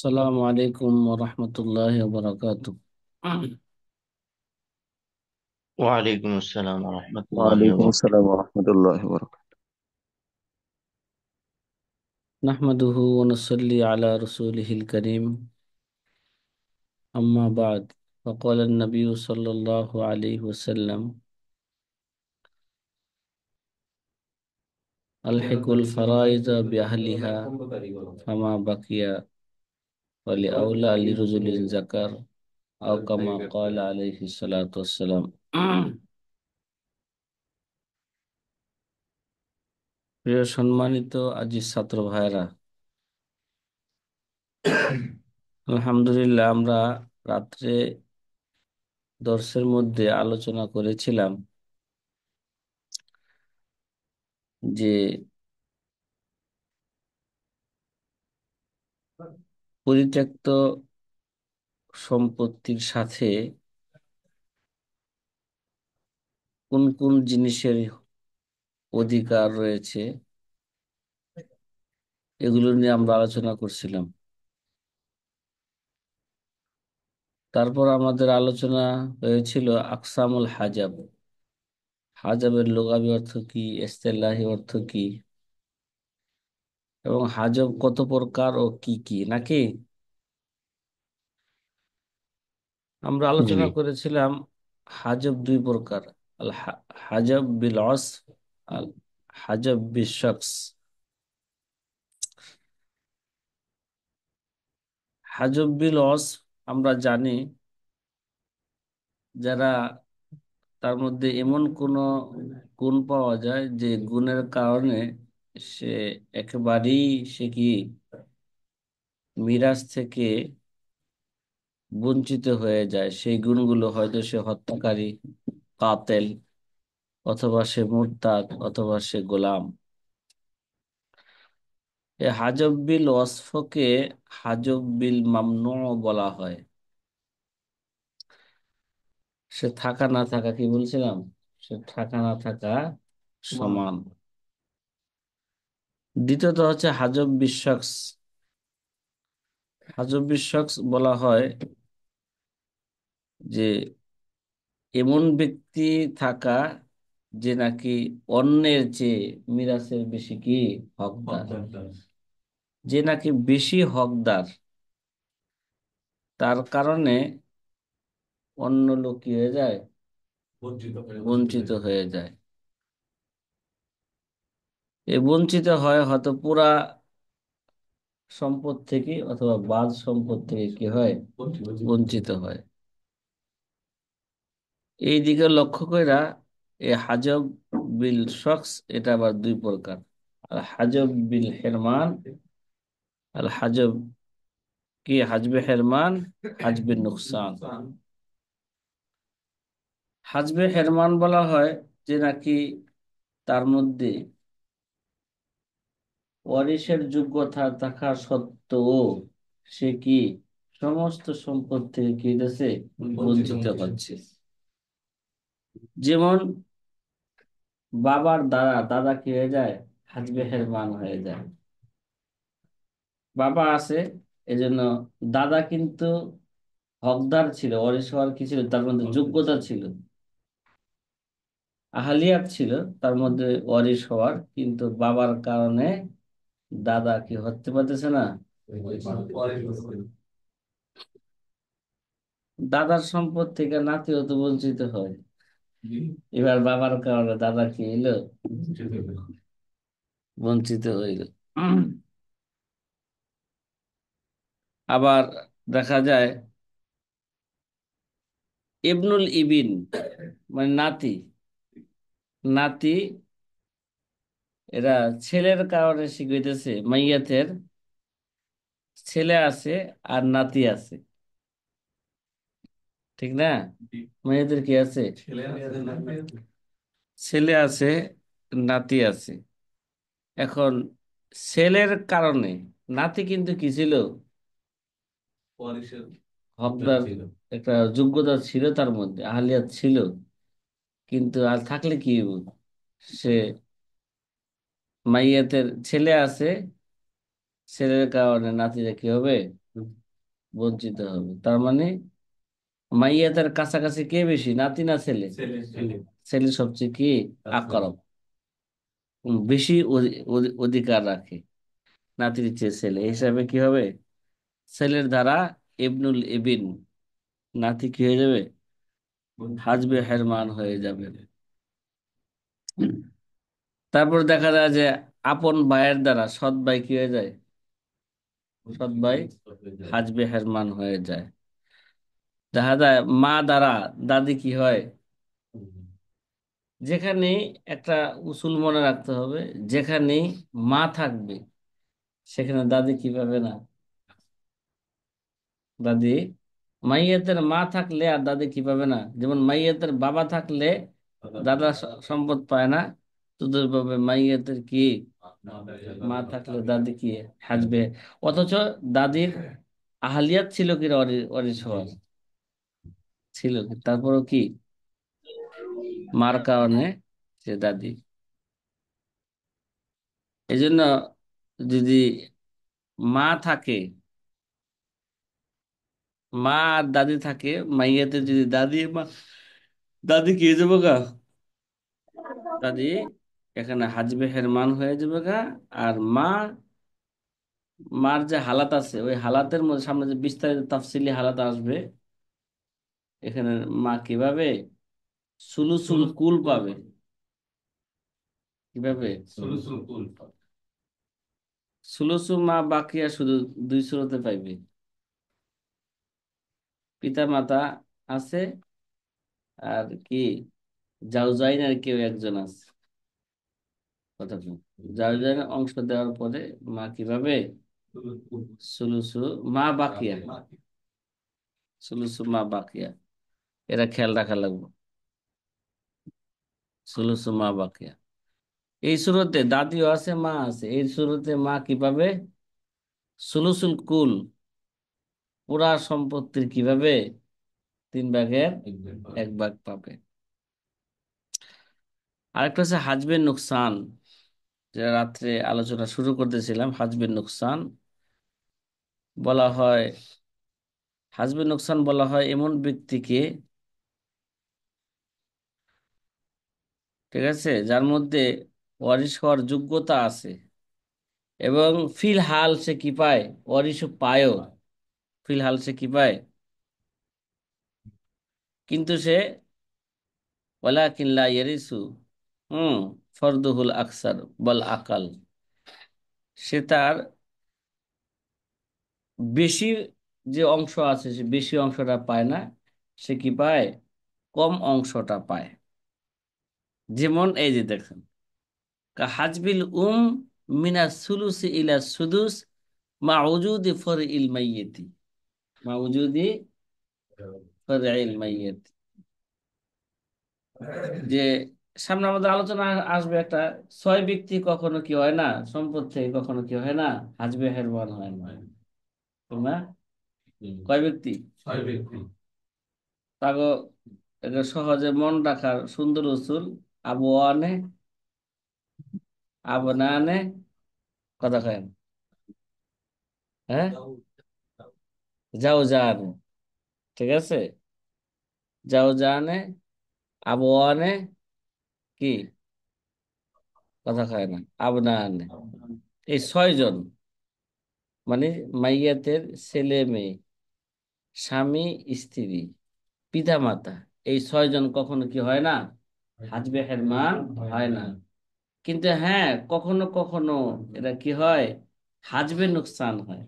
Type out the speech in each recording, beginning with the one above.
السلام عليكم ورحمة الله وبركاته. وعليكم السلام ورحمة الله وعليكم وبركاته. السلام ورحمة الله وبركاته. نحمده ونصلي على رسوله الكريم. أما بعد، فقال النبي صلى الله عليه وسلم: ألحق الفرائض بأهلها فما بقي ولأولى لرجل ذكر أو كما قال عليه الصلاة والسلام. প্রিয় সম্মানিত আজিজ ছাত্র ভাইরা, আলহামদুলিল্লাহ আমরা রাত্রে দর্সের মধ্যে আলোচনা করেছিলাম যে পরিত্যক্ত সম্পত্তির সাথে কোন কোন জিনিসের অধিকার রয়েছে এগুলো নিয়ে আমরা আলোচনা করছিলাম। তারপর আমাদের আলোচনা হয়েছিল আকসামুল হাজাব, হাজাবের লুগাবি অর্থ কি, ইস্তেলাহি অর্থ কি, এবং হাজব কত প্রকার ও কি কি, নাকি? আমরা জি। আলোচনা করেছিলাম হাজব দুই প্রকার: আল হাজব বিল ওয়াসফ, আল হাজব বিল শখস। হাজব বিল ওয়াসফ আমরা জানি যারা, তার মধ্যে এমন কোন গুণ পাওয়া যায় যে গুণের কারণে সে একেবারেই সে কি মিরাজ থেকে বঞ্চিত হয়ে যায়। সেই গুণগুলো হয়তো সে হত্যাকারী, কাতেল, অথবা সে মুরতাদ, অথবা সে গোলাম। এই হাজব বিল ওয়াসফকে হাজব বিল মামনু বলা হয়। সে থাকা না থাকা, কি বলছিলাম, সে থাকা না থাকা সমান। দ্বিতীয়ত হচ্ছে হাজব বিশ্বক্স। হাজব বিশ্বক্স বলা হয় যে এমন ব্যক্তি থাকা যে নাকি অন্যের চেয়ে মিরাসের বেশি কি হকদার, যে নাকি বেশি হকদার, তার কারণে অন্য লোক কি হয়ে যায়, বঞ্চিত হয়ে যায়। এই বঞ্চিত হয় হয়তো পুরা সম্পদ থেকে অথবা বাদ সম্পদ থেকে কি হয়, বঞ্চিত হয়। এই দিকে লক্ষ্য কইরা এই হাজব বিল শখস এটা আবার দুই প্রকার: আল হাজব বিল হেরমান, আল হাজব কি হাজবে হেরমান, হাজবে নুকসান। হাজবে হেরমান বলা হয় যে নাকি তার মধ্যে ওয়ারিশের যোগ্যতা থাকা সত্ত্বেও সে কি সমস্ত সম্পদ থেকে কি হইতেছে, বঞ্চিত হচ্ছে। যেমন বাবার দাদা, দাদা কি হয়ে যায়, হাজবে হেরমান হয়ে যায়। বাবা আছে, এজন্য দাদা কিন্তু হকদার ছিল, ওয়ারিশ হওয়ার কি ছিল, তার মধ্যে যোগ্যতা ছিল, আহলিয়াত ছিল তার মধ্যে ওয়ারিশ হওয়ার, কিন্তু বাবার কারণে দাদা কি হতে পারতেছে না। দাদার সম্পদ থেকে নাতিও তো বঞ্চিত হয়। এবার বাবার কারণে দাদা কি হইলো, বঞ্চিত হইল। আবার দেখা যায় ইবনুল ইবিন, মানে নাতি, নাতি এরা ছেলের কারণে শিখাইতেছে, মাইয়াতের ছেলে আছে আর নাতি আছে, ঠিক না? মাইয়াতের কি আছে, ছেলে আছে, নাতি আছে। এখন ছেলের কারণে নাতি কিন্তু কি ছিল, হকদার, একটা যোগ্যতা ছিল তার মধ্যে, আহলিয়াত ছিল, কিন্তু আর থাকলে কি হইব, সে মাইয়াতের ছেলে আছে, ছেলের কারণে নাতিটা কি হবে, বঞ্চিত হবে। তার মানে মাইয়াতের কাছাকাছি কে বেশি, নাতি না ছেলে? ছেলে সবচেয়ে কি আকরব, বেশি অধিকার রাখে নাতির চেয়ে। ছেলে এই হিসাবে কি হবে, ছেলের দ্বারা ইবনুল ইবিন, নাতি কি হয়ে যাবে, হাজবে হেরমান হয়ে যাবে। তারপর দেখা যায় যে আপন ভাইয়ের দ্বারা সৎ ভাই কি হয়ে যায়, সৎ ভাই হাজবে হেরমান হয়ে যায়। দেখা যায় মা দ্বারা দাদি কি হয়, যেখানে একটা উসুল মনে রাখতে হবে, যেখানে মা থাকবে সেখানে দাদি কি পাবে না, দাদি, মাইয়াতের মা থাকলে আর দাদি কি পাবে না, যেমন মাইয়াতের বাবা থাকলে দাদা সম্পদ পায় না, তোদের পাবে মাইয়াতের কি, মা থাকলে দাদি কি হাসবে। অথচ দাদির আহলিয়াত ছিল কি ওয়ারিশ হওয়ার, ছিল কি, তারপরও কি মার কারণে সে দাদি। এই জন্য যদি মা থাকে, মা আর দাদি থাকে, মাইয়াতে যদি দাদি মা, দাদি কি হয়ে যাবো গা, দাদি এখানে হাজবে হেরমান হয়ে যাবে গা। আর মা, মার যে হালাত আছে ওই হালাতের মধ্যে সামনে যে বিস্তারিত তাফসিলি হালাত আসবে, এখানে মা কিভাবে সুলুসুল কুল পাবে, কিভাবে সুলুসু মা বাকিয়া শুধু দুই সুরতে পাইবে, পিতা মাতা আছে আর কি জাউজাইন আর কেউ একজন আছে, কথা কি, জাউজাইনের অংশ দেওয়ার পরে মা কিভাবে সুলুসু মা বাকিয়া, সুলুসু মা বাকিয়া, এরা খেয়াল রাখা লাগবে। সুলুসু মা বাকিয়া, এই সুরতে দাদিও আছে মা আছে, এই সুরতে মা কি পাবে, সুলুসুল কুল, পুরা সম্পত্তির কিভাবে 3 ভাগের 1 ভাগ পাবে। আরেকটা হচ্ছে হাজবের নুকসান, যেটা রাত্রে আলোচনা শুরু করতেছিলাম। হাজবের নুকসান বলা হয়, হাজবের নুকসান বলা হয় এমন ব্যক্তিকে, ঠিক আছে, যার মধ্যে ওয়ারিশ হওয়ার যোগ্যতা আছে এবং ফিলহাল সে কি পায়, ওয়ারিশও পায়ও, ফিলহাল সে কি পায়, কিন্তু সে ওয়ালাকিন লা ইয়ারিসু, হুম, ফরদুহুল আকসার বল আকাল, সে তার বেশি যে অংশ আছে সে বেশি অংশটা পায় না, সে কি পায়, কম অংশটা পায়। যেমন এই যে দেখেন, হাজবিল মিনা সুলুসি ইলা সুদুস মা উজুদি ফরইল মাইয়িতি, মা উজুদি ফরইল মাইয়িতি, যে সামনে আমাদের আলোচনা আসবে একটা, 6 ব্যক্তি কখনো কি হয় না, সম্পদ থেকে কখনো কি হয় না, হাজবে হেরবান হয় না, ঠিক না? কয় ব্যক্তি, তাগো, এটা সহজে মন রাখার সুন্দর উসুল, আবু আনে, আবু না আনে, কথা কয় না? হ্যাঁ, যাও যা আনে, ঠিক আছে, যাও যা আনে, আবু আনে, কি, কথা কয় না, আবু না আনে, এই 6 জন, মানে মাইয়াতের ছেলে মেয়ে, স্বামী, স্ত্রী, পিতা মাতা, এই 6 জন কখনো কি হয় না, হাজবে হেরমান হয় না। কিন্তু হ্যাঁ, কখনো কখনো এটা কি হয়, হাজবে নুকসান হয়,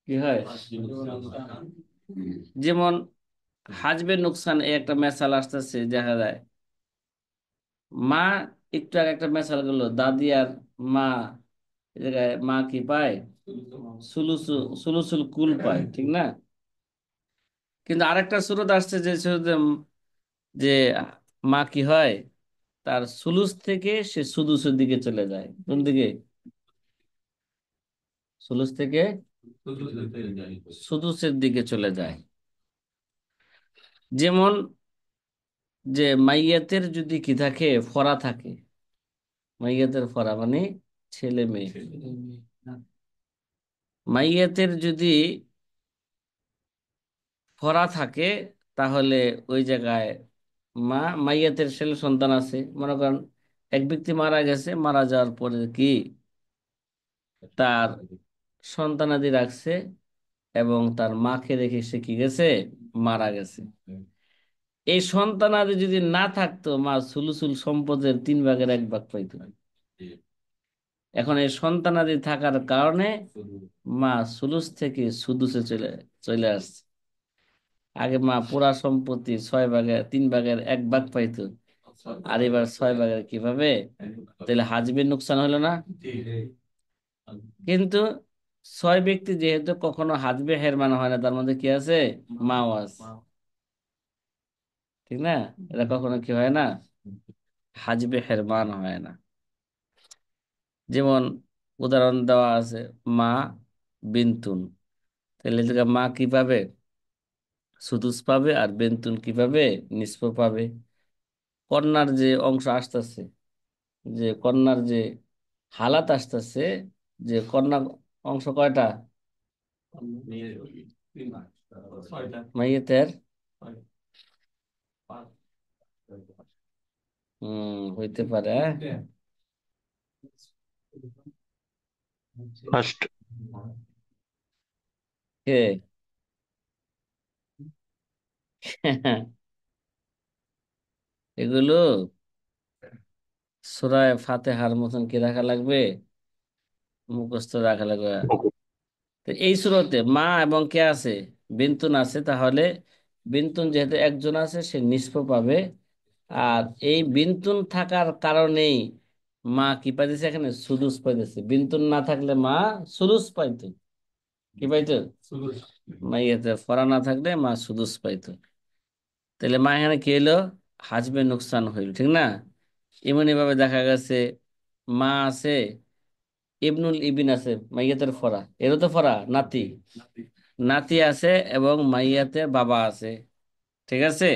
কি হয়, যেমন হাজবে নুকসান, এই একটা মেসাল আসতেছে, দেখা যায় মা, একটু আগে একটা মেসাল গেল, দাদি আর মা, এই জায়গায় মা কি পায়, সুলুসু, সুলুসুল কুল পায়, ঠিক না? কিন্তু আরেকটা সুরত আসছে যে সুরতে যে মা কি হয়, তার সুলুস থেকে সে সুদুসের দিকে চলে যায়, কোন দিকে, সুলুস থেকে সুদুসের দিকে চলে যায়। যেমন যে মাইয়াতের যদি কি থাকে, ফরা থাকে, মাইয়াতের ফরা মানে ছেলে মেয়ে, মাইয়াতের যদি ফরা থাকে, তাহলে ওই জায়গায় মা, মাইয়াতের ছেলে সন্তান আছে, মনে করেন এক ব্যক্তি মারা গেছে, মারা যাওয়ার পরে কি তার সন্তানাদি রাখছে, এবং তার মাকে রেখে সে কি গেছে, মারা গেছে। এই সন্তানাদি যদি না থাকতো, মা সুলুসুল সম্পদের 3/1 পাইতো। এখন এই সন্তানাদি থাকার কারণে মা সুলুস থেকে সুদুসে চলে চলে আসছে। আগে মা পুরা সম্পত্তি 6/3 পাইতো, আর এবার 6 ভাগের কিভাবে, তাহলে হাজবের নোকসান হলো না? কিন্তু 6 ব্যক্তি যেহেতু কখনো হাজবে হেরমান হয় না, তার মধ্যে কি আছে, মাও আছে, ঠিক না? এটা কখনো কি হয় না, হাজবে হেরমান হয় না। যেমন উদাহরণ দেওয়া আছে, মা বিনতুন, তাহলে এই জায়গায় মা কি পাবে, সুদুস পাবে, আর বেনতুন কি পাবে, নিসফ পাবে। কন্যার যে অংশ আসতেছে, যে কন্যার যে হালাত আসতেছে, যে কন্যা অংশ কয়টা, মাইয়েতের, হইতে পারে, হ্যাঁ? ফার্স্ট। কে? এগুলো সূরা ফাতিহার মতন কি রাখা লাগবে, মুখস্থ রাখা লাগবে। তো এই সূরাতে মা এবং কে আছে, বিনতুন আছে, তাহলে বিনতুন যেহেতু একজন আছে, সে নিষ্প পাবে। আর এই বিনতুন থাকার কারণেই মা কি পাইতেছে, এখানে সুদুস পাইতেছে। বিনতুন না থাকলে মা সুদুস পাইতো, কি পাইতো, মাইয়াতে ফরা না থাকলে মা সুদুস পাইতো। তাহলে মা এখানে কি হইলো, হাজবে নোকসান হইল, ঠিক না? এমনি ভাবে দেখা গেছে মা আছে, ইবনুল ইবিন আছে, মাইয়াতের ফরা, এরও তো ফরা নাতি, নাতি আছে, এবং মাইয়াতের বাবা আছে, ঠিক আছে?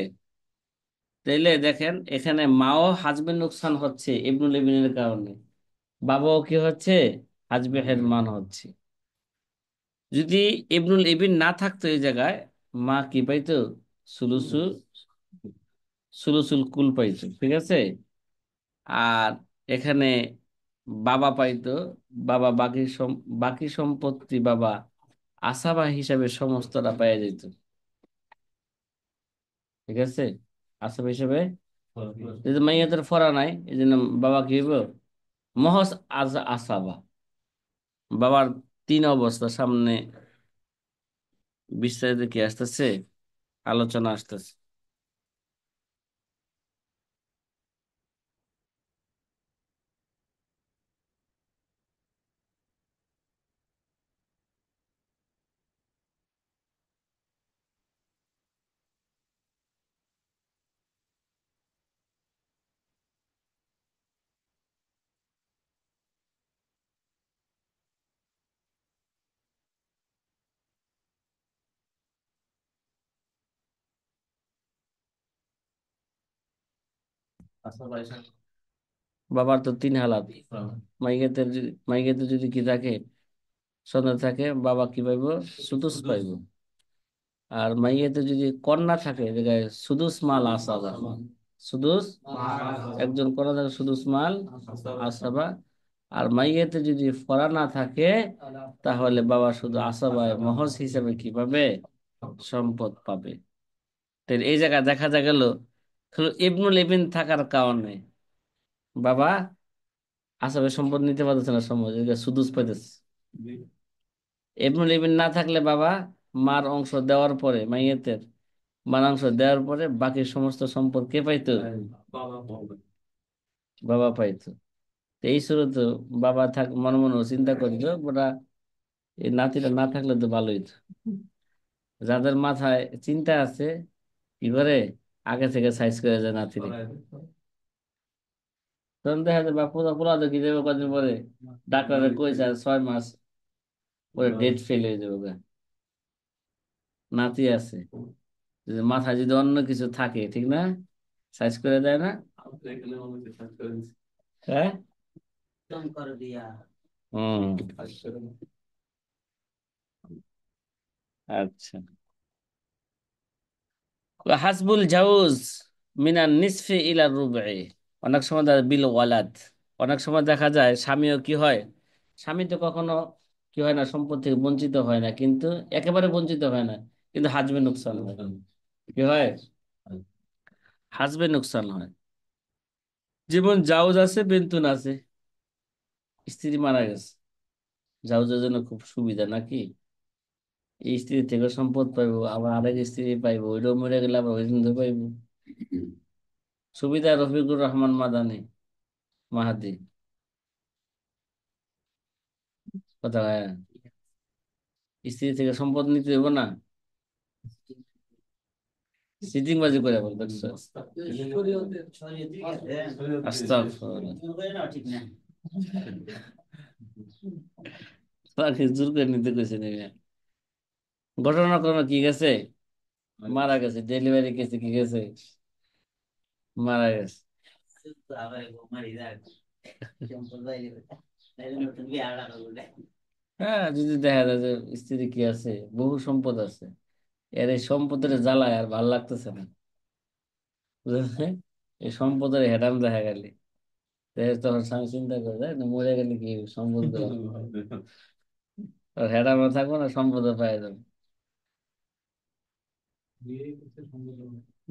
তাইলে দেখেন এখানে মাও হাজবে নোকসান হচ্ছে ইবনুল ইবিনের কারণে, বাবাও কি হচ্ছে, হাজবে হেরমান হচ্ছে। যদি ইবনুল ইবিন না থাকতো এই জায়গায়, মা কি পাইতো, সুলুসু সুলুসুল কুল পাইতো, ঠিক আছে? আর এখানে বাবা পাইতো, বাবা বাকি সম্পত্তি বাবা আসাবা হিসাবে সমস্তটা পাইয়া যেত, ঠিক আছে? আসাবা হিসাবে, যেহেতু মাইয়াতের ফরা নাই, এই জন্য বাবা কি হইব, মহস আসাবা। বাবার 3 অবস্থা সামনে বিস্তারিত কি আসতেছে, আলোচনা আসতেছে। বাবার তো 3 হালাত, মাইয়াতে যদি কি থাকে, সন্তান থাকে, বাবা কি পাইব, সুদুস পাইব। আর মাইয়াতে যদি কন্যা থাকে, জায়গায় সুদুস মাল আসাবা, সুদুস, একজন কন্যা থাকে, সুদুস মাল আসাবা। আর মাইয়াতে যদি ফরা না থাকে, তাহলে বাবা শুধু আসাবায় মহজ হিসাবে কি পাবে, সম্পদ পাবে। তো এই জায়গায় দেখা যা গেল, শুধু ইবনুল ইবিন থাকার কারণে বাবা আসাবের সম্পদ নিতে পারতেছে না, সম্পদ সুদুস পাইতেছে। ইবনুল ইবিন না থাকলে বাবা মার অংশ দেওয়ার পরে, মাইয়াতের মার অংশ দেওয়ার পরে বাকি সমস্ত সম্পদ কে পাইতো, বাবা পাইতো। তো এই শুরুতে বাবা থাক, মনে মনে চিন্তা করিল, ওরা এই নাতিটা না থাকলে তো ভালোই হতো। যাদের মাথায় চিন্তা আছে, কি করে, আগে থেকে সাইজ করে যায় নাতিরে। তখন দেখা যায় বা পোলা পোলা দেখি যাবে কদিন পরে, ডাক্তারে কইছে আর 6 মাস পরে ডেট ফেল হয়ে যাবে গা। নাতি আছে, যদি মাথায় যদি অন্য কিছু থাকে, ঠিক না, সাইজ করে দেয় না, হ্যাঁ। হম, আচ্ছা। হাসবুল জাউজ মিনান নিসফি ইলা রুবই। অনেক সময় বিল ওয়ালাদ, অনেক সময় দেখা যায় স্বামীও কি হয়, স্বামী তো কখনো কি হয় না, সম্পদ থেকে বঞ্চিত হয় না, কিন্তু একেবারে বঞ্চিত হয় না, কিন্তু হাজবে নুকসান হয়। কি হয়? হাজবে নুকসান হয়। যেমন জাউজ আছে, বেন্তুন আছে। স্ত্রী মারা গেছে, জাউজের জন্য খুব সুবিধা নাকি, এই স্ত্রী থেকে সম্পদ পাইবো, আবার আরেক স্ত্রী পাইবো, ওইটাও মরে গেলে আবার ওই জন্য পাইবো। সুবিধা রফিকুর রহমান মাদানি, মাহাদি। কথা হয়, স্ত্রী থেকে সম্পদ নিতে দেবো না, সিটিং বাজি করে বল, দেখছো? আস্তাগফিরুল্লাহ। তাকে জোর করে নিতে কইছে নি? ঘটনা কোনো কি গেছে, মারা গেছে, ডেলিভারি কেসে কি গেছে, মারা গেছে। হ্যাঁ, যদি দেখা যায় যে স্ত্রী কি আছে, বহু সম্পদ আছে, এর এই সম্পদের জ্বালায় আর ভাল লাগতেছে না, বুঝলে? এই সম্পদের হেডাম দেখা গেলে তখন স্বামী চিন্তা করে যায় না, মরে গেলে কি সম্পদ গুলো আর হেডামও থাকবো না, সম্পদও পাই যাবে।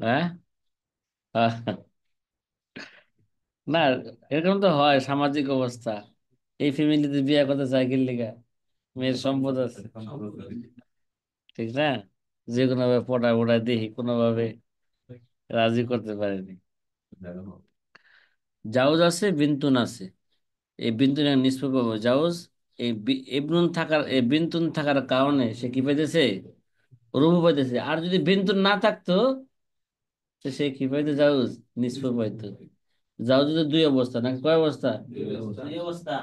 হ্যাঁ, না, এরকম তো হয় সামাজিক অবস্থা। এই ফ্যামিলিতে বিয়ে করতে চাই কি লিগা, মেয়ের সম্পদ আছে, ঠিক না? যে কোনো ভাবে পড়া ওড়া দেখি কোনোভাবে রাজি করতে পারেনি। জাউজ আছে, বিন্তুন আছে। এই বিন্তুনের নিষ্পক্ষ জাউজ, এই বিন্তুন থাকার কারণে সে কি পাইতেছে, রুমু পাইতেছে। আর যদি বিন্তুন না থাকতো, তো সে কি পাইতো, জাউজ নিষ্পক্ষ পাইতো। জাউজ যদি দুই অবস্থা, নাকি কয় অবস্থা, দুই অবস্থা,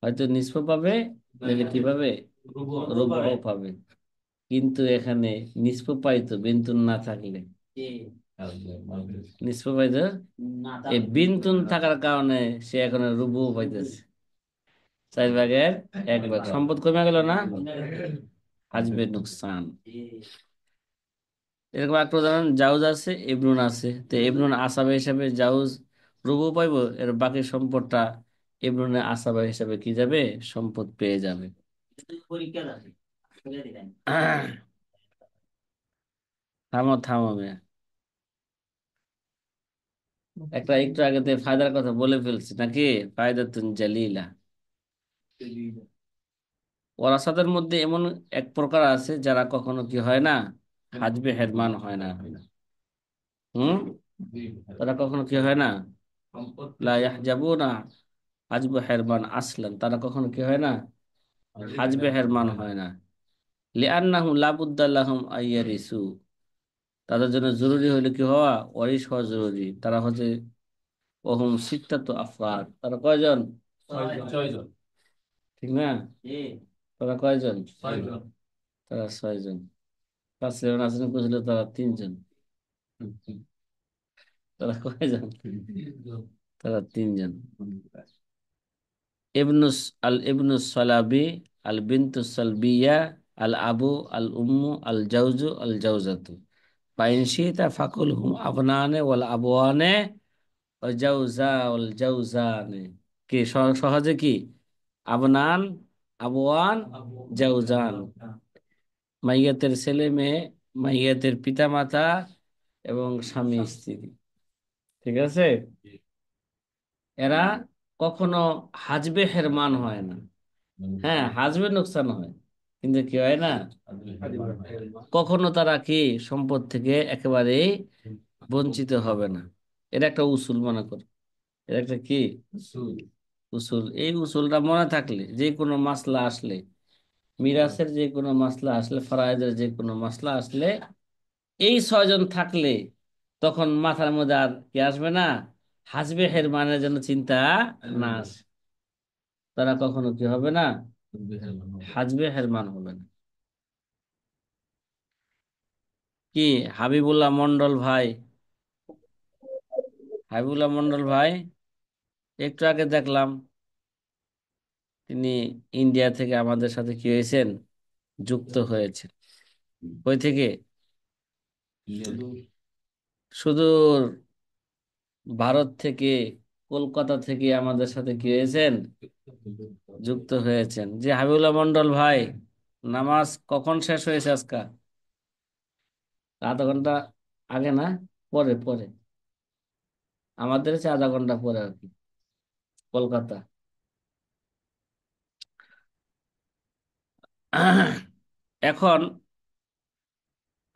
হয়তো নিষ্প পাবে, নাহলে কি পাবে, রুবও পাবে। কিন্তু এখানে নিষ্প পাইতো বিন্তুন না থাকলে, নিষ্প পাইতো, এই বিন্তুন থাকার কারণে সে এখন রুবু পাইতেছে। 4 ভাগের 1 ভাগ সম্পদ কমে গেল না, হাজবে নুকসান। এরকম একটা উদাহরণ, জাউজ আছে, ইবনুন আছে, তো ইবনুন আসাবে হিসাবে জাউজ রুবু পাইবো, এর বাকি সম্পদটা ইবনুনের আসাবে হিসাবে কি যাবে, সম্পদ পেয়ে যাবে। থামো থামো মেয়ে, একটা একটু আগেতে ফায়দার কথা বলে ফেলছি নাকি, ফায়দাতুন জালিলা। ওরাসাদের মধ্যে এমন এক প্রকার আছে যারা কখনো কি হয় না, হাজবে হেরমান হয় না। হুম, তারা কখনো কি হয় না, লা ইয়াহজাবুনা হাজবে হেরমান আসলান, তারা কখনো কি হয় না, হাজবে হেরমান হয় না। লিআন্নাহু লাবুদ্দা লাহুম আইয়ারিসু, তাদের জন্য জরুরি হলে কি হওয়া, ওয়ারিশ হওয়া জরুরি। তারা হচ্ছে ওহুম সিত্তাতু আফরাদ, তারা কয়জন, 6 জন, ঠিক না? তারা কয়জন, 6 জন, তারা 6 জন। পাঁচ নাচনি করছিল, তারা 3 জন, তারা কয়জন, তারা 3 জন। ইবনুস ইবনুস সালাবি, আল বিনতুস সালবিয়া, আল আবু, আল উম্মু, আল জাউজু, আল জাউজাতু। ফাইন শিতা ফাকুল হুম আবনানে ওয়াল আবওয়ানে ওয়াল জাউজা ওয়াল জাউজানে। কি সহজে কি, আবনান, আবওয়ান, জাউজান, মাইয়াতের ছেলে মেয়ে, মাইয়াতের পিতা মাতা এবং স্বামী স্ত্রী, ঠিক আছে? এরা কখনো হাজবে হেরমান হয় না। হ্যাঁ, হাজবে নোকসান হয়, কিন্তু কি হয় না, কখনো তারা কি সম্পদ থেকে একেবারে বঞ্চিত হবে না। এটা একটা উসুল মনে করো, এটা একটা কি উসুল। এই উসুলটা মনে থাকলে যে কোনো মাসলা আসলে, মিরাসের যে কোনো মাসলা আসলে, ফরায়েদের যে কোনো মাসলা আসলে, এই 6 জন থাকলে তখন মাথার মধ্যে আর কি আসবে না, হাসবে হেরমানের জন্য চিন্তা না আসে। তারা কখনো কি হবে না, হাজবে হেরমান হবে না। কি, হাবিবুল্লাহ মন্ডল ভাই, হাবিবুল্লাহ মন্ডল ভাই একটু আগে দেখলাম তিনি ইন্ডিয়া থেকে আমাদের সাথে কি হয়েছেন, যুক্ত হয়েছেন। কই থেকে, সুদূর ভারত থেকে, কলকাতা থেকে আমাদের সাথে কি হয়েছেন, যুক্ত হয়েছেন। যে হাবিবুল্লাহ মন্ডল ভাই, নামাজ কখন শেষ হয়েছে আজকে? আধা ঘন্টা আগে না? পরে পরে, আমাদের হচ্ছে আধা ঘন্টা পরে আর কি, কলকাতা। এখন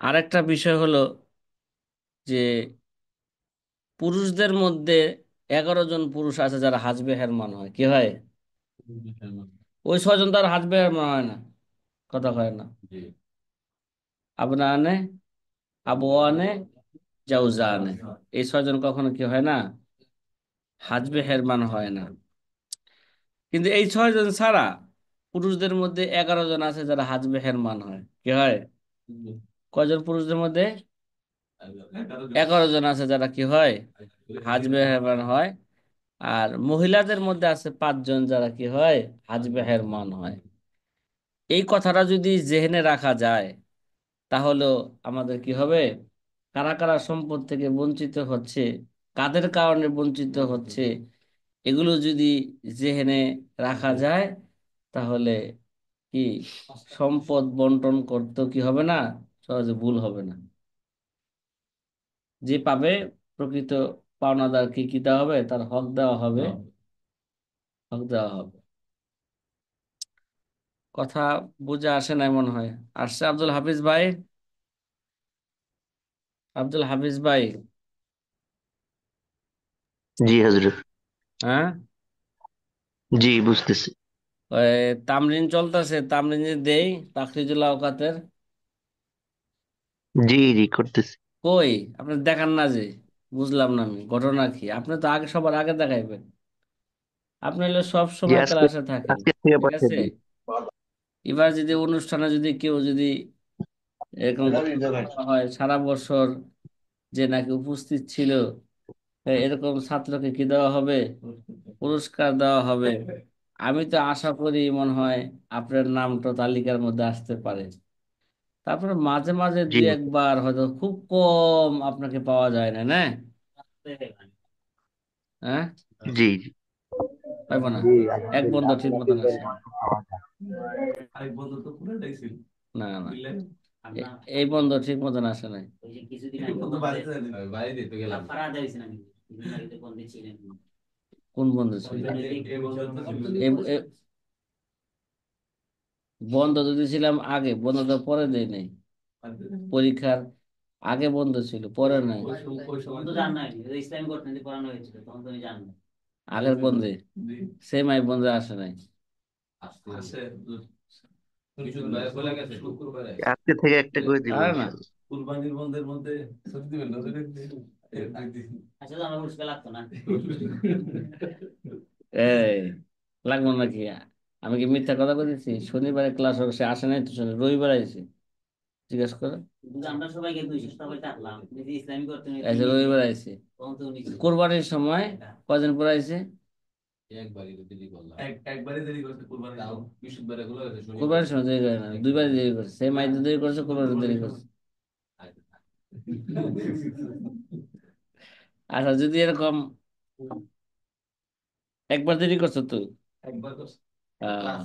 আরেকটা বিষয় হলো যে পুরুষদের মধ্যে 11 জন পুরুষ আছে যারা হাজবে হেরমান হয়, কি হয়? ওই 6 জন তার হাজবে হেরমান হয় না, কথা হয় না। আবনা আনে, আবু আনে, জাউজা আনে, এই 6 জন কখনো কি হয় না, হাজবে হেরমান হয় না। কিন্তু এই 6 জন ছাড়া পুরুষদের মধ্যে 11 জন আছে যারা হাজবে হেরমান হয়, কি হয়? কয়জন পুরুষদের মধ্যে? 11 জন আছে যারা কি হয়, হাজবে হেরমান হয়। আর মহিলাদের মধ্যে আছে 5 জন যারা কি হয়, হাজবে হেরমান হয়। এই কথাটা যদি জেহেনে রাখা যায়, তাহলে আমাদের কি হবে, কারা কারা সম্পদ থেকে বঞ্চিত হচ্ছে, কাদের কারণে বঞ্চিত হচ্ছে, এগুলো যদি জেহেনে রাখা যায়, তাহলে কি সম্পদ বন্টন করতে কি হবে না, সহজে ভুল হবে না। যে পাবে, প্রকৃত পাওনাদারকে কি দেওয়া হবে, তার হক দেওয়া হবে, হক দেওয়া হবে। কথা বুঝে আসে নাই মনে হয়। আসছে আব্দুল হাফিজ ভাই, আব্দুল হাফিজ ভাই। জি হজরত। হ্যাঁ, জি বুঝতেছি। ওই তামরিন চলতেছে, তামরিন যে দেই, তাখরিজুল আওকাতের। জি জি করতেছি। কই, আপনি দেখান না যে? বুঝলাম না আমি, ঘটনা কি? আপনি তো আগে, সবার আগে দেখাইবেন। আপনি হলো সব জি সময় আজকে ক্লাসে থাকেন, আজকে থেকে ঠিক পাঠিয়ে আছে? দিই। এবার যদি অনুষ্ঠানে যদি কেউ যদি এরকম ঘোষণা করা হয় সারা বছর যে নাকি উপস্থিত ছিল, এরকম ছাত্রকে কি দেওয়া হবে, পুরস্কার দেওয়া হবে। আমি তো আশা করি মনে হয় আপনার নামটা তালিকার মধ্যে আসতে পারে। তারপরে মাঝে মাঝে জি দুই একবার হয়তো, খুব কম আপনাকে পাওয়া যায় না, না? হ্যাঁ, জি জি। পাইব না। এক বন্ধু ঠিক মতন আছে, না না, এই বন্ধু ঠিক মতন আসে নাই। কোন বন্ধু ছিল? এ- বন্ধ তো দিয়েছিলাম আগে, বন্ধ তো পরে দেয় নাই। পরীক্ষার আগে বন্ধ ছিল, পরে নাই। আগের বন্ধে, সেম আই বন্ধে আসে নাই। আজকে থেকে একটা করে দিব আরে না, ইনশাল্লাহ। এই লাগবো নাকি? আমি কি মিথ্যা কথা বলেছি? শনিবারে ক্লাস হবে, সে আসে নাই তো, রবিবার আইছে, জিজ্ঞাসা করো। আচ্ছা, রবিবার আইছে। কোরবানির সময় কদিন পর আইছে? কোরবানির সময় দেরি করে না, দুইবার দেরি করছে, সেই মাইতে দেরি করছে, কোরবানি দেরি করছে। আচ্ছা, যদি এরকম একবার দেরি করছো তো, আহ,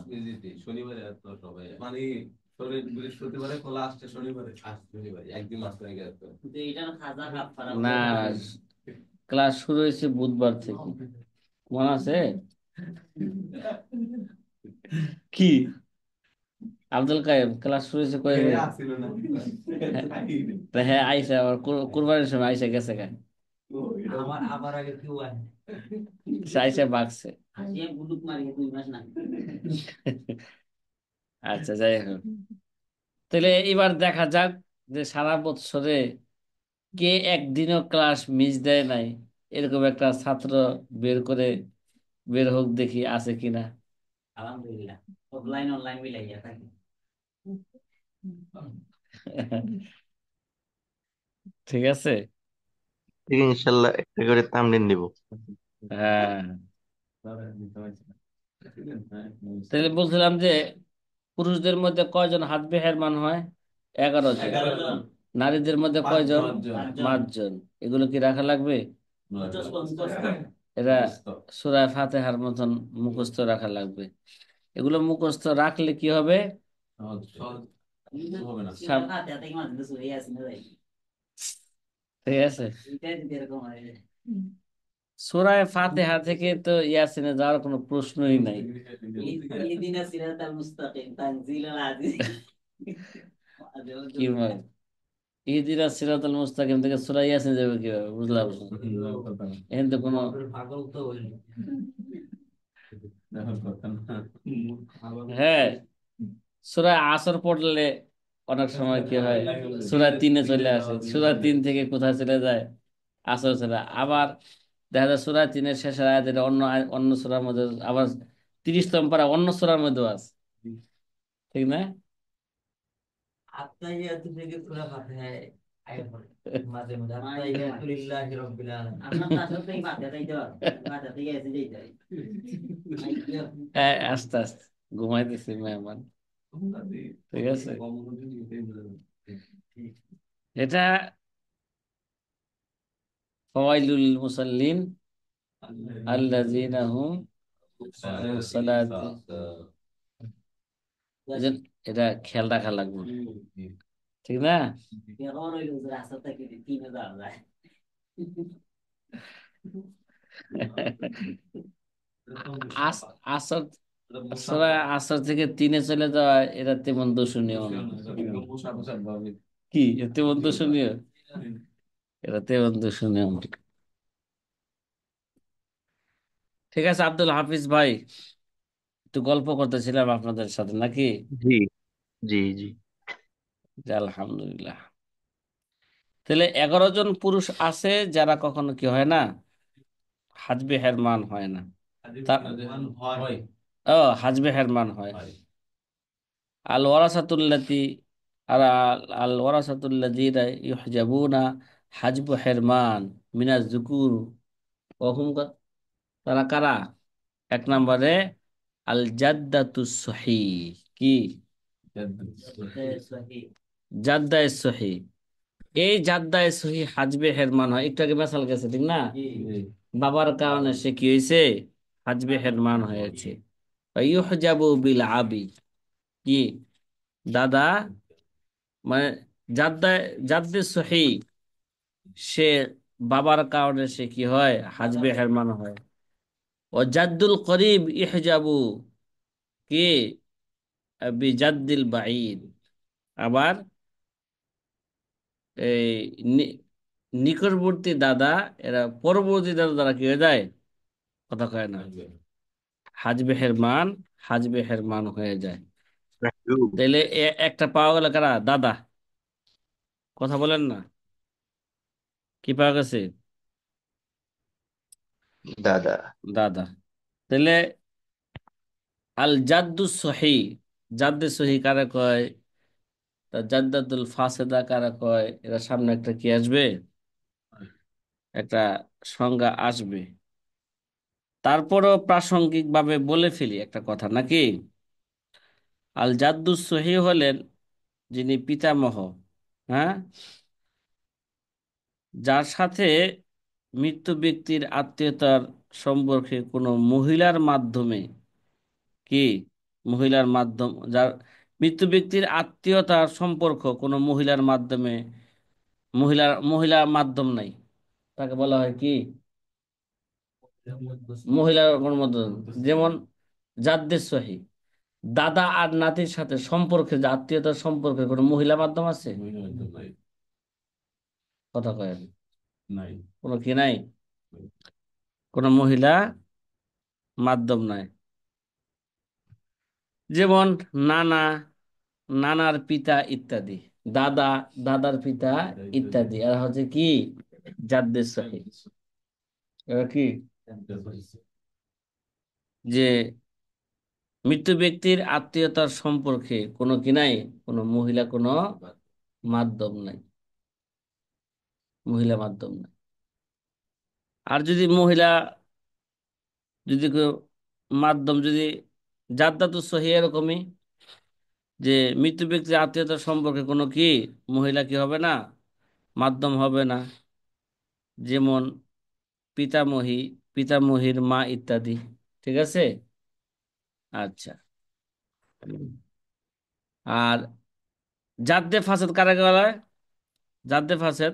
না, ক্লাস শুরু হয়েছে বুধবার থেকে, মনে আছে? কি, আব্দুল কাইম ক্লাস শুরু হয়েছে কয়েকদিন? তা হ্যাঁ আইসা, আবার কুরবানির সময় আইসা গেছে গা, সে আইসা বাগছে। আচ্ছা, যাই হোক, তাহলে এবার দেখা যাক যে সারা বছরে কে একদিনও ক্লাস মিস দেয় নাই, এরকম একটা ছাত্র বের করে, বের হোক দেখি আছে কিনা। ঠিক আছে। ঠিক ইনশাল্লাহ একটা করে তামরিন দিব। হ্যাঁ, তাহলে বলছিলাম যে পুরুষদের মধ্যে কয়জন হাত বেহেরমান হয়? 11 জন। নারীদের মধ্যে কয়জন? 5 জন। এগুলো কি রাখা লাগবে? এরা সূরা ফাতিহার মতন মুখস্থ রাখা লাগবে। এগুলো মুখস্থ রাখলে কি হবে? ঠিক আছে। সূরা ফাতিহা থেকে তো ইয়াসিনে যাওয়ার কোনো প্রশ্নই নাই। কি বল, ইহদিনা সিরাতাল মুস্তাকিম থেকে সূরা ইয়াসিন যাবে কিভাবে? বুঝলাম না। এখানে তো কোনো হ্যাঁ, সূরা আসর পড়লে অনেক সময় কি হয়, সূরা 3-এ চলে আসে, সূরা 3 থেকে কোথায় চলে যায়? আসর চলে। আবার দেখা যায় সূরা 3-এর শেষের আয়াত এটা অন্য অন্য সূরার মধ্যে, আবার 30তম পারা অন্য সূরার মধ্যে আছে, ঠিক না? আস্তে আস্তে ঘুমাইতেছি মেহমান। ঠিক আছে, এটা ফাওয়াইলুল মুসাল্লিন আল্লাযীনা হুম সালাতি, এটা খেয়াল রাখা লাগবে, ঠিক না? আসর, সূরা আসর থেকে 3-এ চলে যাওয়া এটা তেমন দর্শনীয় না। কি তেমন দর্শনীয়? এটা তেমন দর্শনীয় না। ঠিক আছে আব্দুল হাফিজ ভাই, একটু গল্প করতেছিলাম আপনাদের সাথে নাকি? জি জি জি। জি, আলহামদুলিল্লাহ। তাহলে 11 জন পুরুষ আছে যারা কখনো কি হয় না, হাজবে হেরমান হয় না। তা- ও, হাজবে হেরমান হয়। আল ওয়ারাসাতুল্লাতি, আর আল ওয়ারাসাতুল্লাযীনা ইউহজাবুনা হাজবু হেরমান মিনাজ যুকুর ওহুম তারা কারা? 1 নম্বরে আল জাদ্দাতুস সহিহ। কি? জাদ্দায়ে সহিহ। এই জাদ্দায়ে সহিহ হাজবে হেরমান হয়, একটু আগে মেসাল গেছে, ঠিক না? বাবার কারণে সে কি হয়েছে? হাজবে হেরমান হয়েছে। ইউহজাবু বিল আবি, কি? দাদা, মানে জাদ্দায়ে জাদ্দে সহিহ, সে বাবার কারণে সে কি হয়? হাজবে হেরমান হয়। ও জাদ্দুল করিব ইহজাবু, কি? বিজাদ্দিল বাঈদ। আবার এই নি- নিকটবর্তী দাদা, এরা পরবর্তী দাদা দ্বারা কি হয়ে যায়? কথা কয় না, হাজবে হেরমান, হাজবে হেরমান হয়ে যায়। মাহজুব। তাইলে একটা পাওয়া গেল কারা? দাদা। কথা বলেন না, কি পাওয়া গেছে? দাদা। দাদা। তাহলে আল জাদ্দু সহি, জাদ্দে সহি কারা কয়? তা জাদ্দাতুল ফাসেদা কারা কয়? এরা সামনে একটা কি আসবে, একটা সংজ্ঞা আসবে। তারপরও প্রাসঙ্গিক ভাবে বলে ফেলি একটা কথা নাকি। আল জাদ্দুস সহি হলেন যিনি পিতামহ, হ্যাঁ, যার সাথে মৃত্যু ব্যক্তির আত্মীয়তার সম্পর্কে কোনো মহিলার মাধ্যমে, কি? মহিলার মাধ্যম, যার মৃত্যু ব্যক্তির আত্মীয়তার সম্পর্ক কোনো মহিলার মাধ্যমে, মহিলার মাধ্যম নাই, তাকে বলা হয় কি? মহিলার কোনো মাধ্যম। যেমন জাদ্দের সহি, দাদা আর নাতির সাথে সম্পর্কে, যে আত্মীয়তার সম্পর্কে কোনো মহিলা মাধ্যম আছে? কথা কয় না। কোনো কি নাই? কোনো মহিলা মাধ্যম নাই। যেমন নানা, নানার পিতা ইত্যাদি, দাদা, দাদার পিতা ইত্যাদি, আর হচ্ছে কি? জাদ্দের সহিহ। এরা কি? যে মৃত্যু ব্যক্তির আত্মীয়তার সম্পর্কে কোনো কি নাই, কোনো মহিলা কোনো মাধ্যম নাই, মহিলা মাধ্যম নাই। আর যদি মহিলা, যদি কেউ মাধ্যম, যদি জাদ্দাতুস সহিহ এরকমই, যে মৃত্যু ব্যক্তির আত্মীয়তার সম্পর্কে কোনো কি মহিলা কি হবে না, মাধ্যম হবে না, যেমন পিতামহী, পিতামহীর মা ইত্যাদি। ঠিক আছে। আচ্ছা। আর জাদ্দে ফাসেদ কারাকে বলা হয়? জাদ্দে ফাসেদ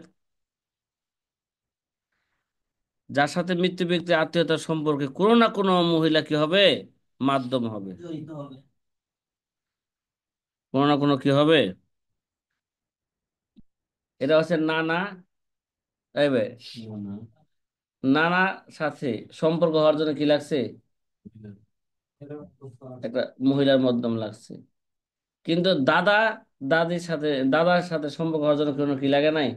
যার সাথে মৃত্যু ব্যক্তির আত্মীয়তার সম্পর্কে কোনো না কোনো মহিলা কি হবে, মাধ্যম হবে, কোনো না কোনো কি হবে। এটা হচ্ছে নানা, এই বে, নানা সাথে সম্পর্ক হওয়ার জন্য কি লাগছে, একটা মহিলার মাধ্যম লাগছে। কিন্তু দাদা দাদির সাথে, দাদার সাথে সম্পর্ক হওয়ার জন্য কোনো কি লাগে নাই,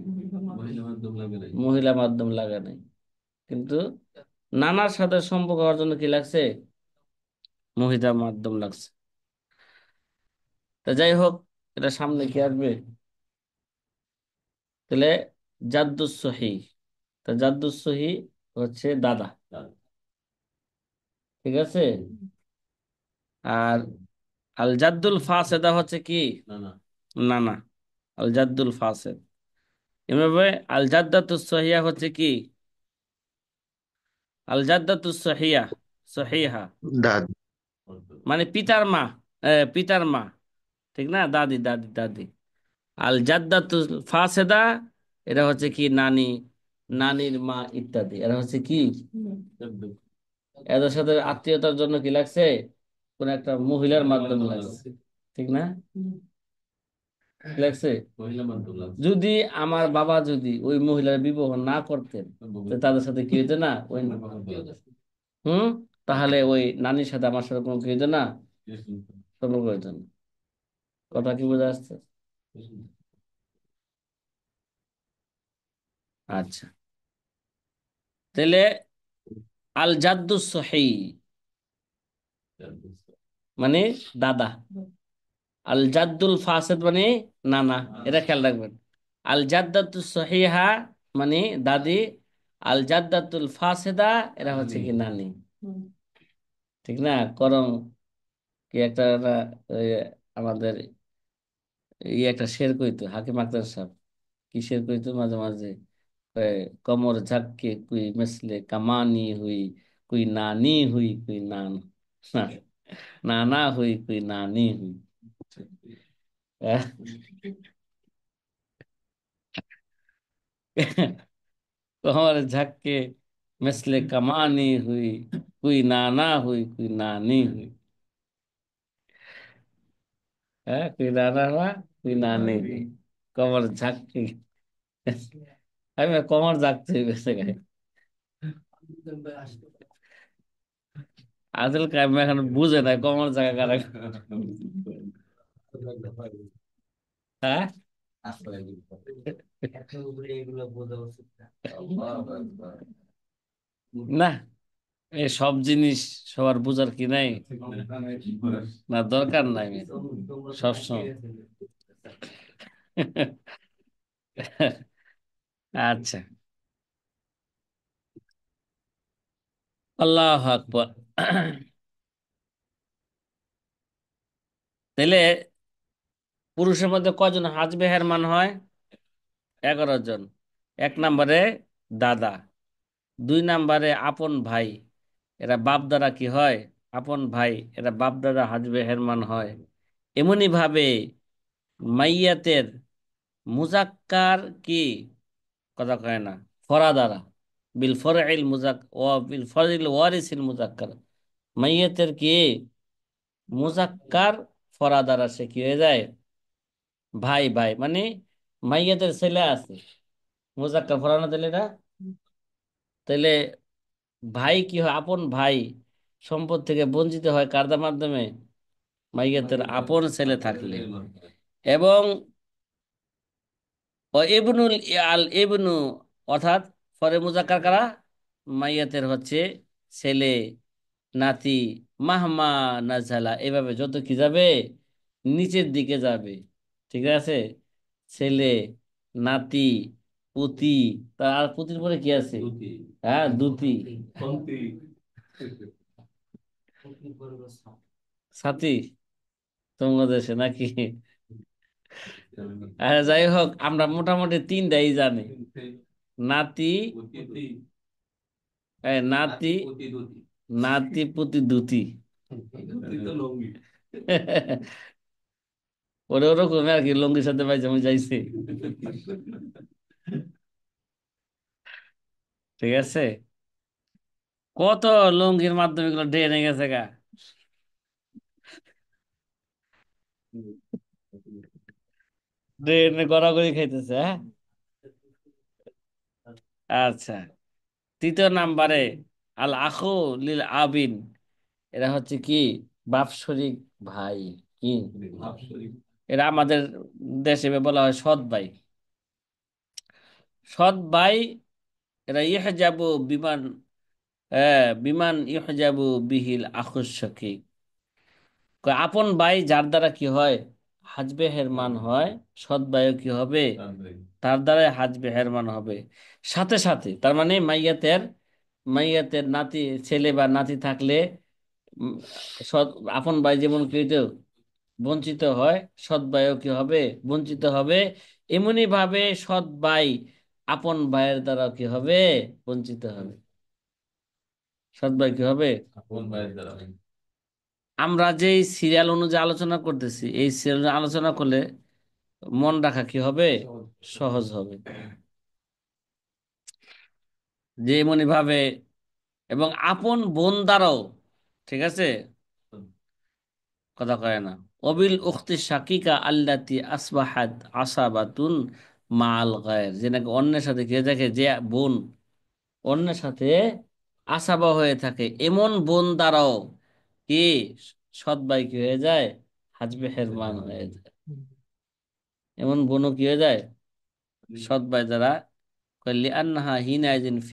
মহিলা মাধ্যম লাগে নাই। কিন্তু নানার সাথে সম্পর্ক হওয়ার জন্য কি লাগছে, মহিলা মাধ্যম লাগছে। তা যাই হোক, এটা সামনে কি আসবে, তাহলে জাদ্দুস সহি। তা জাদ্দুস সহি হচ্ছে দাদা। ঠিক আছে। আর আল জাদ্দুল ফাসেদা হচ্ছে কি, নানা। আল জাদ্দুল ফাসেদ। এভাবে আল জাদ্দাতুস সহিয়া হচ্ছে কি, আল জাদ্দাতুস সহিয়া, সহিহা दादा। মানে পিতার মা, পিতার মা। ঠিক না, দাদি দাদি দাদি। আল জাদ্দাতুল ফাসেদা এটা হচ্ছে কি নানি, নানির মা ইত্যাদি। এরা হচ্ছে কি, এদের সাথে আত্মীয়তার জন্য কি লাগছে, কোন একটা মহিলার মাধ্যমে লাগছে। ঠিক না, কি লাগছে। যদি আমার বাবা যদি ওই মহিলার বিবাহ না করতেন, তো তাদের সাথে কি হইতো না, ওই হুম, তাহলে ওই নানির সাথে আমার সাথে কোনো কি হইতো না, সম্পর্ক হইতো না। কথা কি বোঝা যাচ্ছে? আচ্ছা। তাহলে আল জাদ্দুস সহি মানে দাদা, আল জাদ্দুল ফাসেদ মানে নানা। এটা খেয়াল রাখবেন। আল জাদ্দাতুস সহিহা মানে দাদি, আল জাদ্দাতুল ফাসেদা এরা হচ্ছে কি নানি। ঠিক না, করম কি একটা ওই আমাদের একটা শের কইতো হাকিম আক্তার সাহেব, কি শের কইতো মাঝে মাঝে, ওই কমর ঝাঁককে কুই মিসলে কামানি হুই, কুই নানি হুই কুই নান, নানা হুই কুই নানি হুই। আহ? कमर झक के मिसले कमानी हुई, कोई नाना हुई कोई नानी हुई। है, कोई नाना हुआ कोई नानी हुई। कमर झक के, আমি কমর জাগতে গেছে গায়ে। আসল কাম এখন বুঝে নাই কমর জাগা কারা। হ্যাঁ, না, এই সব জিনিস সবার বুঝার কি নাই, না দরকার নাই সবসময়। আচ্ছা। আল্লাহ আকবার। তাহলে পুরুষের মধ্যে কজন হাজ মেহেরমান হয়, 11 জন। এক নম্বরে দাদা, দুই নম্বরে আপন ভাই, এরা বাপ দাদা কি হয়, আপন ভাই, এরা বাপ দাদা হাজ মেহেরমান হয়। এমনি ভাবে মাইয়াতের মুজাক্কার কি, কথা কয় না, ফরাদারা, বিল ফরইল মুজাক ও বিল ফরইল ওয়ারিসিল মুজাক্কার, মাইয়াতের কি মুজাক্কার ফরাদারা সে কি হয়ে যায়, ভাই ভাই মানে মাইয়াতের ছেলে আছে, মুজাক্কার ফরানা দিলে না, তাহলে ভাই কি হয়, আপন ভাই সম্পদ থেকে বঞ্চিত হয় কার মাধ্যমে, মাইয়াতের আপন ছেলে থাকলে। এবং ও ইবনুল আল ইবনু, অর্থাৎ পরে মুজাক্কার কারা, মাইয়াতের হচ্ছে ছেলে, নাতি, মাহমা নাজালা, এভাবে যত কি যাবে নিচের দিকে যাবে। ঠিক আছে, ছেলে, নাতি, পুতি, তার পুতির পরে কি আছে, হ্যাঁ দুতি, সাথী, তোমার দেশে নাকি? যাই হোক, আমরা মোটামুটি তিনটাই জানি। নাতি, নাতি, নাতি পুতি দুতি। ওরে ওরকম আর কি, লঙ্গির সাথে পাইজামা যাইছে। ঠিক আছে। কত লুঙ্গির মাধ্যমে এগুলো ড্রেনে গেছে গা। ড্রেনে গড়াগড়ি খাইতেছে, হ্যাঁ। আচ্ছা, তৃতীয় নাম্বারে, আল আখু লিল আবিন, এরা হচ্ছে কি, বাৎসরিক ভাই। কি, এরা আমাদের দেশে বলা হয় সৎ ভাই। সৎ ভাই, এরা ইহজাবু বিমান, বিমান ইহজাবু বিহিল আখুস শাকীক। আপন ভাই যার দ্বারা কি হয়, হাজবে হেরমান হয়, সৎ ভাইও কি হবে, তার দ্বারা হাজবে হেরমান হবে। সাথে সাথে, তার মানে মাইয়াতের নাতি, ছেলে বা নাতি থাকলে, উম, সৎ, আপন ভাই যেমন কৃত বঞ্চিত হয়, সৎ ভাইও কি হবে, বঞ্চিত হবে। এমনি ভাবে সৎ ভাই আপন ভাইয়ের দ্বারা কি হবে, বঞ্চিত হবে। সৎ ভাই কি হবে, আমরা যে সিরিয়াল অনুযায়ী আলোচনা করতেছি, এই সিরিয়াল আলোচনা করলে মন রাখা কি হবে, সহজ হবে। যে এমনি ভাবে, এবং আপন বোন দ্বারাও, ঠিক আছে, কথা কয় না। অবিল উখতি শাকিকা আল্লাতি আসবাহাত আসাবাতুন মাল গায়ের, যে নাকি অন্যের সাথে কে দেখে, যে বোন অন্যের সাথে আসাবা হয়ে থাকে, এমন বোন দ্বারাও কি সৎ ভাই কি হয়ে যায়, হাজবে হেরমান হয়ে যায়। এমন বোনও কি হয়ে যায়, সৎ ভাই দ্বারা, লিআন্নাহা হিনাইজিন